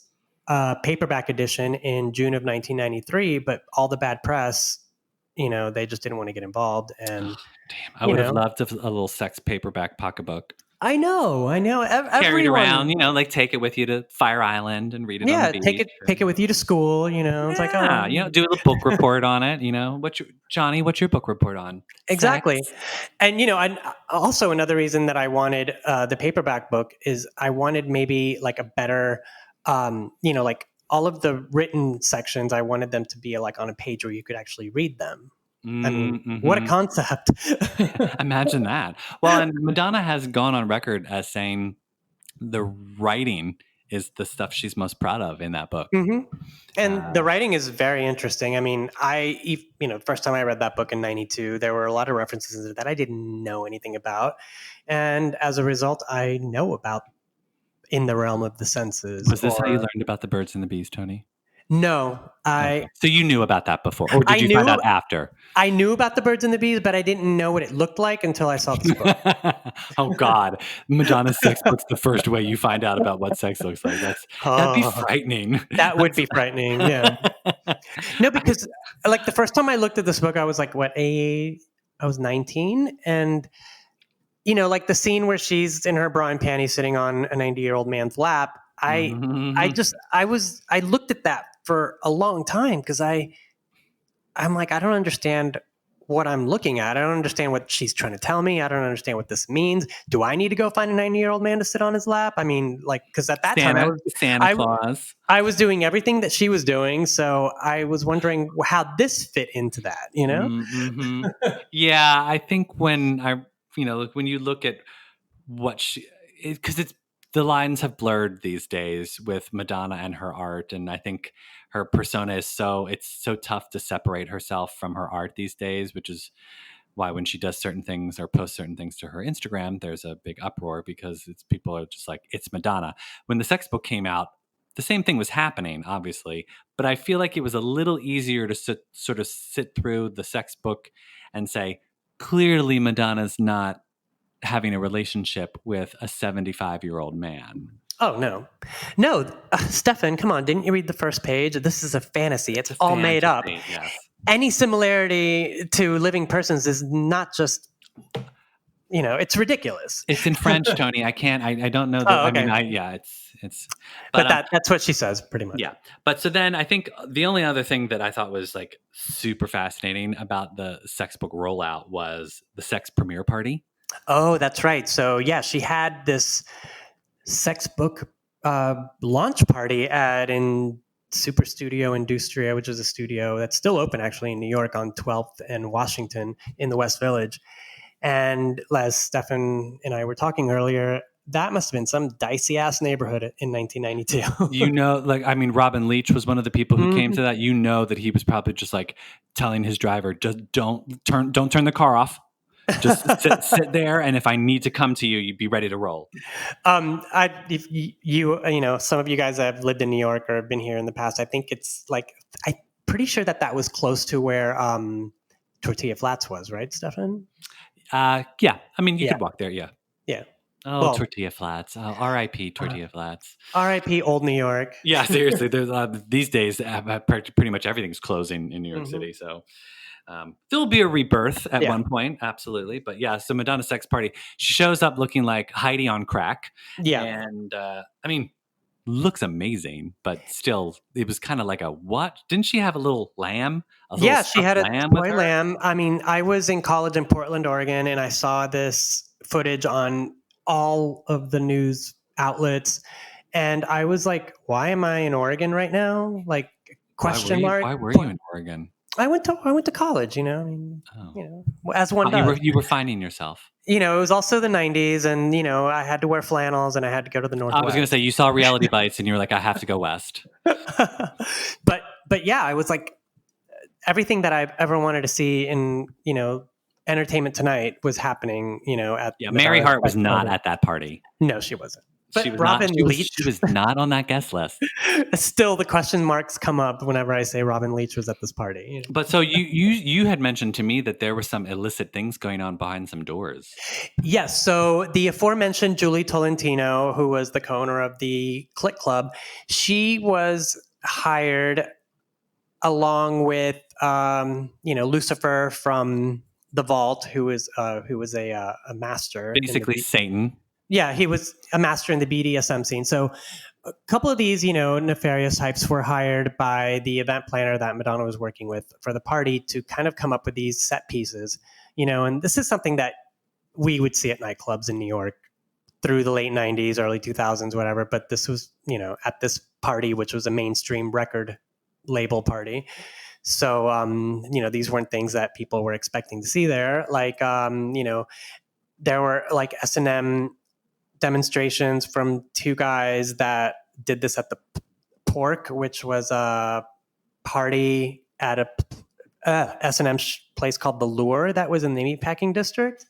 a paperback edition in June of 1993, but all the bad press, they just didn't want to get involved. And damn, I would have loved a little sex paperback pocketbook. I know. Carry it around, take it with you to Fire Island and read it on the beach. Take it with you to school, It's like, do a little book report on it, what's your book report on? Exactly. Sex. And, also another reason that I wanted the paperback book is I wanted maybe a better, all of the written sections, I wanted them to be on a page where you could actually read them. I mean, what a concept. Imagine that. Well, and Madonna has gone on record as saying the writing is the stuff she's most proud of in that book. And the writing is very interesting. I mean, first time I read that book in 92, there were a lot of references that I didn't know anything about. And as a result, I know about In the Realm of the Senses. Was this how you learned about the birds and the bees, Tony? No. So you knew about that before, or did you find out after? I knew about the birds and the bees, but I didn't know what it looked like until I saw this book. Oh, God. Madonna Sex Book's the first way you find out about what sex looks like. That'd be frightening. That would be frightening, yeah. No, because like the first time I looked at this book, I was like, I was 19. And, like the scene where she's in her bra and panties sitting on a 90-year-old man's lap, I looked at that for a long time because I'm like, I don't understand what I'm looking at. I don't understand what she's trying to tell me. I don't understand what this means. Do I need to go find a 90-year-old man to sit on his lap? I mean, like, because at that time, Santa Claus. I was doing everything that she was doing. So I was wondering how this fit into that, Yeah, I think when when you look at what because the lines have blurred these days with Madonna and her art. And I think her persona it's so tough to separate herself from her art these days, which is why when she does certain things or posts certain things to her Instagram, there's a big uproar because people are just like, it's Madonna. When the Sex Book came out, the same thing was happening, obviously, but I feel like it was a little easier to sort of sit through the Sex Book and say, clearly Madonna's not having a relationship with a 75-year-old man. Oh, no, Stefan, come on. Didn't you read the first page? This is a fantasy. It's all made up. Yes. Any similarity to living persons is not just, it's ridiculous. It's in French, Tony. I can't, I don't know. That, okay. I mean, it's. But that's what she says pretty much. Yeah. But so then I think the only other thing that I thought was like super fascinating about the Sex Book rollout was the sex premiere party. Oh, that's right. So yeah, she had this Sex Book launch party in Super Studio Industria, which is a studio that's still open actually in New York on 12th and Washington in the West Village. And as Stefan and I were talking earlier, that must have been some dicey ass neighborhood in 1992. Robin Leach was one of the people who came to that. That he was probably just like telling his driver, just don't turn the car off. Just sit there, and if I need to come to you, you'd be ready to roll. If you some of you guys that have lived in New York or been here in the past, I think it's like I'm pretty sure that was close to where Tortilla Flats was, right, Stefan? Yeah. I mean, you could walk there. Yeah. Yeah. Oh, well, Tortilla Flats. R.I.P. Tortilla Flats. R.I.P. Old New York. Yeah, seriously. There's these days, pretty much everything's closing in New York City. So. There'll be a rebirth at one point, absolutely. But yeah, so Madonna Sex Party. She shows up looking like Heidi on crack. Yeah. And looks amazing, but still, it was kind of like a what? Didn't she have a little lamb? She had a toy lamb. I mean, I was in college in Portland, Oregon, and I saw this footage on all of the news outlets. And I was like, why am I in Oregon right now? Like, question mark. Why were you in Oregon? I went to college, as one does. You were finding yourself. It was also the 90s, and, I had to wear flannels, and I had to go to the Northwest. I was going to say, you saw Reality Bites, and you were like, I have to go west. But yeah, I was like, everything that I've ever wanted to see in, Entertainment Tonight was happening, at Mary Hart was not at that party. No, she wasn't. But she was Robin Leach. She was not on that guest list. Still, the question marks come up whenever I say Robin Leach was at this party. But so you had mentioned to me that there were some illicit things going on behind some doors. Yes. So the aforementioned Julie Tolentino, who was the co-owner of the Click Club, she was hired along with Lucifer from The Vault, who was a master, basically Satan. Yeah, he was a master in the BDSM scene. So a couple of these, nefarious types were hired by the event planner that Madonna was working with for the party to kind of come up with these set pieces, and this is something that we would see at nightclubs in New York through the late 90s, early 2000s, whatever. But this was, at this party, which was a mainstream record label party. So, these weren't things that people were expecting to see there. Like, there were like S&M demonstrations from two guys that did this at the Pork, which was a party at a S&M place called The Lure that was in the meatpacking district.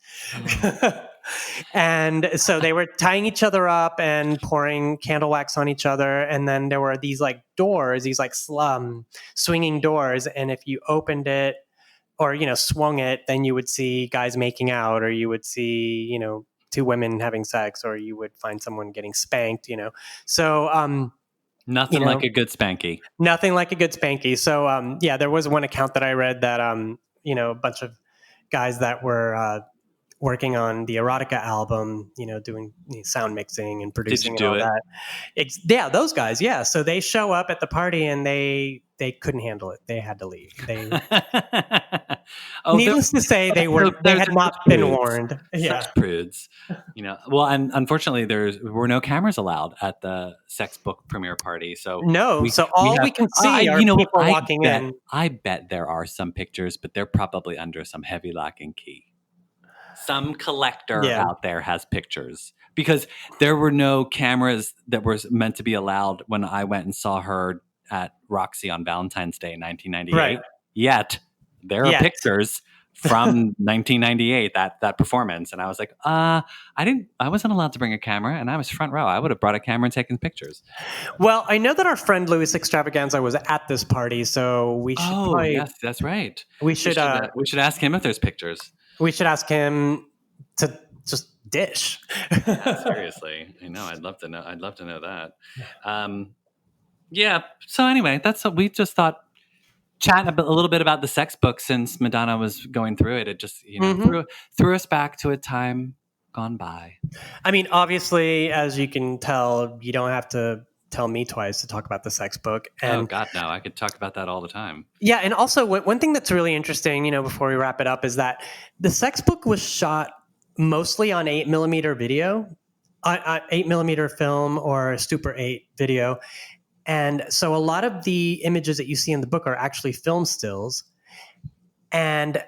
And so they were tying each other up and pouring candle wax on each other. And then there were these like doors, these like swinging doors. And if you opened it or, swung it, then you would see guys making out, or you would see, two women having sex, or you would find someone getting spanked, So, Nothing like a good spanky. Nothing like a good spanky. So, there was one account that I read that, a bunch of guys that were working on the Erotica album, doing sound mixing and producing and all that. Those guys. Yeah. So they show up at the party and they couldn't handle it. They had to leave. Needless to say, they had not been warned. Yeah. Such prudes. Well, and unfortunately, there were no cameras allowed at the Sex Book premiere party. So we can see are people walking in. I bet there are some pictures, but they're probably under some heavy lock and key. Some collector out there has pictures, because there were no cameras that were meant to be allowed when I went and saw her at Roxy on Valentine's Day in 1998. Right. Yet there are pictures from 1998, that performance. And I was like, I wasn't allowed to bring a camera, and I was front row. I would have brought a camera and taken pictures. Well, I know that our friend Louis Extravaganza was at this party, so we should yes, that's right. We should ask him if there's pictures. We should ask him to just dish. Seriously. I know. I'd love to know that. So anyway, that's what we just thought. Chat a little bit about the Sex Book, since Madonna was going through it. It just, threw us back to a time gone by. I mean, obviously, as you can tell, you don't have to tell me twice to talk about the Sex Book. And, oh God, no! I could talk about that all the time. Yeah, and also one thing that's really interesting, before we wrap it up, is that the Sex Book was shot mostly on 8mm video, 8mm film or Super 8 video, and so a lot of the images that you see in the book are actually film stills, and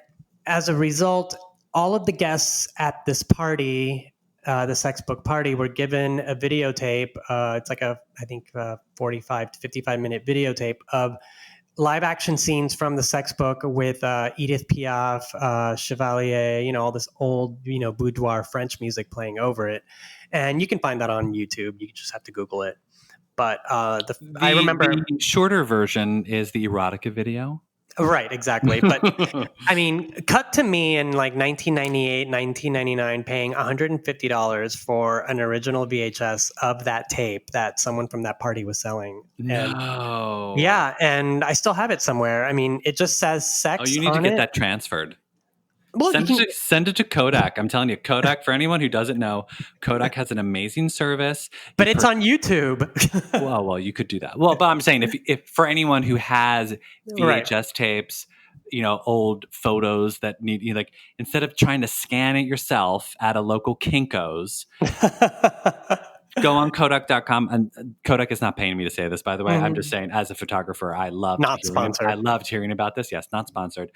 as a result, all of the guests at this party. The Sex Book party were given a videotape. It's like I think 45 to 55 minute videotape of live action scenes from the Sex Book with Edith Piaf, Chevalier, all this old, boudoir French music playing over it. And you can find that on YouTube. You just have to Google it. But I remember the shorter version is the erotica video. Right, exactly. But I mean, cut to me in like 1998, 1999, paying $150 for an original VHS of that tape that someone from that party was selling. No. And I still have it somewhere. I mean, it just says sex. Oh, you need to get that transferred. Well, send it to Kodak. I'm telling you, Kodak, for anyone who doesn't know, Kodak has an amazing service. But it's on YouTube. well, you could do that. Well, but I'm saying if for anyone who has VHS tapes, old photos that need, like, instead of trying to scan it yourself at a local Kinko's, go on Kodak.com. And Kodak is not paying me to say this, by the way. I'm just saying, as a photographer, I loved hearing about this. Yes, not sponsored.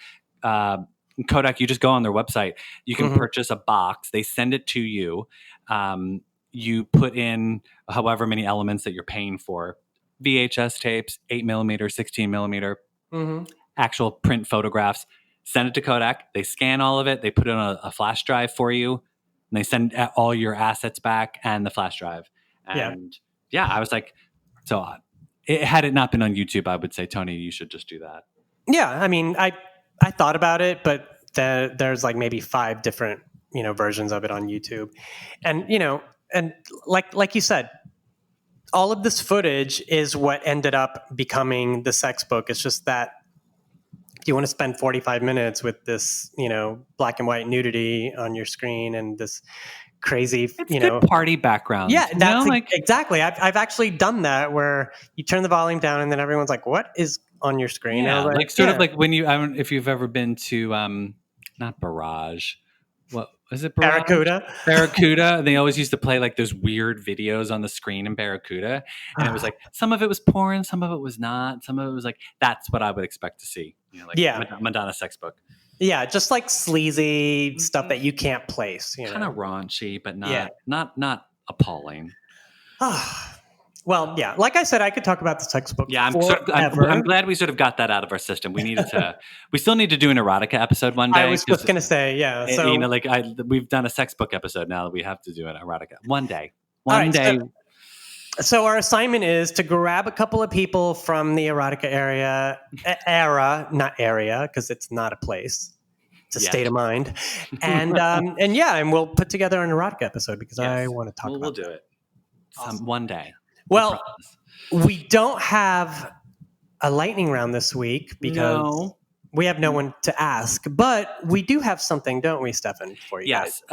Kodak, you just go on their website. You can purchase a box. They send it to you. You put in however many elements that you're paying for. VHS tapes, 8mm, 16mm, actual print photographs. Send it to Kodak. They scan all of it. They put it on a flash drive for you. And they send all your assets back and the flash drive. And I was like, so had it not been on YouTube, I would say, Tony, you should just do that. Yeah, I mean, I thought about it, but there's like maybe 5 different, versions of it on YouTube. And, and like you said, all of this footage is what ended up becoming the Sex Book. It's just that if you want to spend 45 minutes with this, black and white nudity on your screen and this crazy, good party background. Yeah, that's exactly. I've actually done that, where you turn the volume down and then everyone's like, what is on your screen? Yeah, like sort of like when you, I don't know if you've ever been to, not Barrage. What Was it Barracuda? Barracuda. They always used to play like those weird videos on the screen in Barracuda. And it was like, some of it was porn, some of it was not. Some of it was like, that's what I would expect to see. You know, like Madonna Sex Book. Yeah, just like sleazy stuff that you can't place. Kind of raunchy, but not appalling. Well, yeah, like I said, I could talk about the sex book. Yeah, I'm glad we sort of got that out of our system. We still need to do an erotica episode one day. I was just going to say, yeah. So, you know, like we've done a sex book episode now. We have to do an erotica one day. One day. So our assignment is to grab a couple of people from the erotica area, because it's not a place. It's a state of mind. And and we'll put together an erotica episode because I want to talk about it. We'll do it one day. Well, we don't have a lightning round this week because we have no one to ask, but we do have something, don't we, Stefan, for you guys?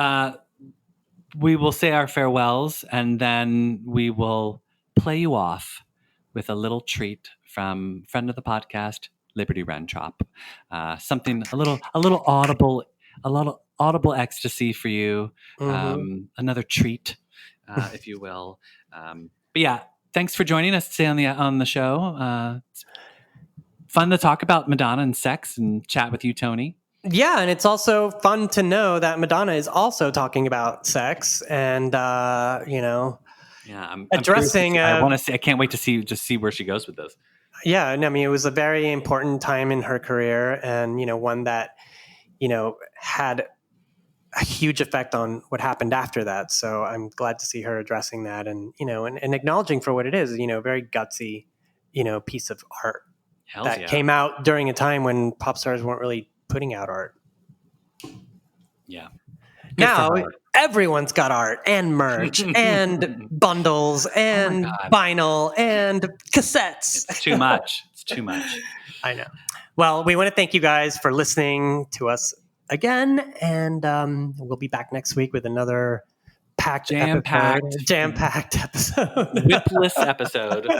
We will say our farewells, and then we will play you off with a little treat from friend of the podcast, Liberty Rentrop. Something a little audible, audible ecstasy for you. Another treat, if you will. But yeah, thanks for joining us today on the show. It's fun to talk about Madonna and sex and chat with you, Tony. Yeah, and it's also fun to know that Madonna is also talking about sex and I'm addressing. I want to see. I can't wait to see where she goes with this. Yeah, and I mean, it was a very important time in her career, and one that had a huge effect on what happened after that. So I'm glad to see her addressing that and acknowledging for what it is, very gutsy, piece of art came out during a time when pop stars weren't really putting out art. Yeah. Now everyone's got art and merch and bundles and vinyl and cassettes. It's too much. It's too much. I know. Well, we want to thank you guys for listening to us again, and we'll be back next week with another jam-packed episode. Whipless episode.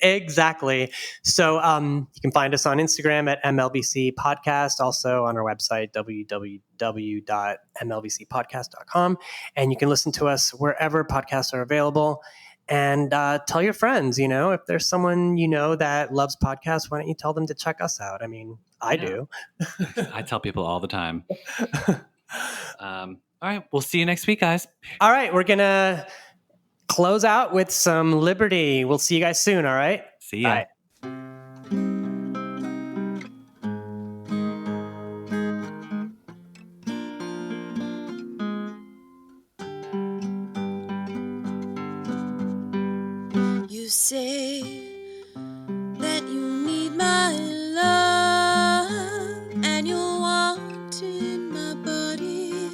Exactly. So you can find us on Instagram at MLVC Podcast, also on our website, www.mlvcpodcast.com. And you can listen to us wherever podcasts are available. And tell your friends, if there's someone that loves podcasts, why don't you tell them to check us out? I mean, I do. I tell people all the time. All right. We'll see you next week, guys. All right. We're going to close out with some Liberty. We'll see you guys soon. All right. See ya. Bye. You say that you need my love and you want in my body.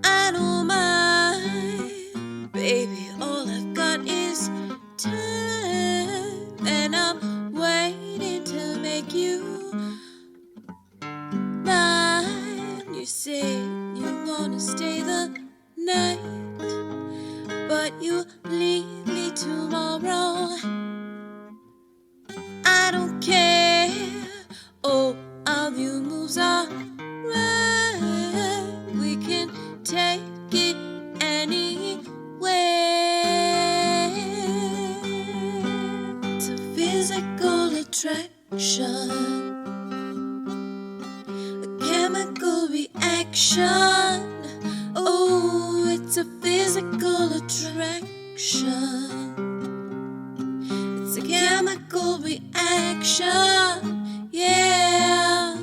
I don't mind, baby, all I've got is time, and I'm waiting to make you mine. You say you wanna stay the night, but you leave me tomorrow. I don't care. Oh, our view moves are right. We can take it anywhere. It's a physical attraction, a chemical reaction. Oh, it's a physical attraction. It's a chemical reaction, yeah.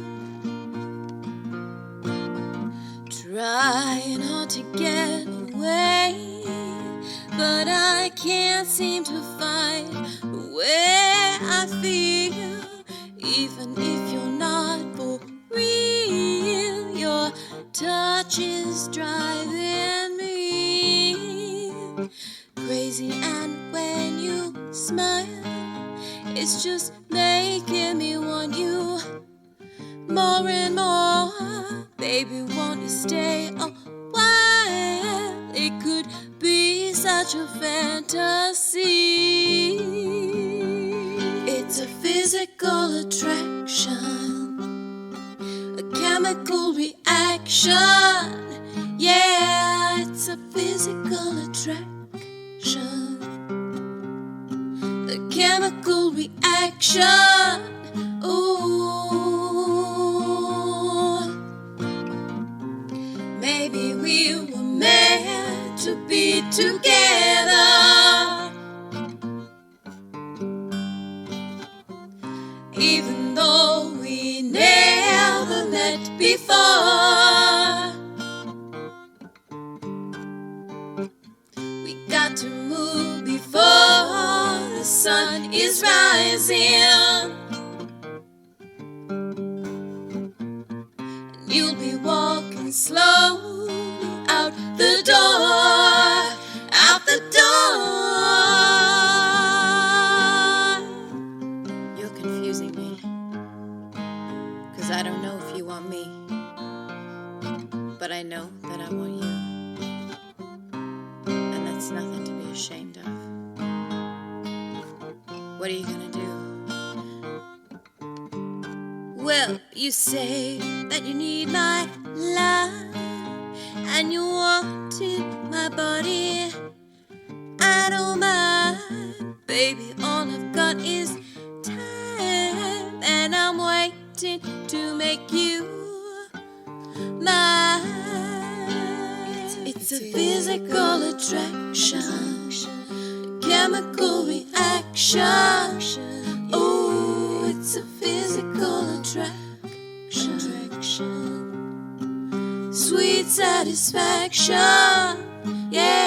Trying hard to get away, but I can't seem to find where I feel. Even if you're not for real, your touch is driving me crazy, and when you smile, it's just making me want you more and more. Baby, won't you stay a while? It could be such a fantasy. It's a physical attraction, a chemical chemical reaction. Yeah, it's a physical attraction. A chemical reaction. Ooh, maybe we were meant to be together. Even though we never met before, we got to move before the sun is rising. And you'll be walking slowly out the door, out the door. You're confusing me, 'cause I don't know if you want me, but I know that I want you, and that's nothing to be ashamed of. What are you gonna do? Well, you say that you need my love, and you wanted my body. I don't mind, baby, all I've got is time, and I'm waiting to make you mine. It's a physical attraction, chemical reaction. Oh, it's a physical attraction, sweet satisfaction, yeah.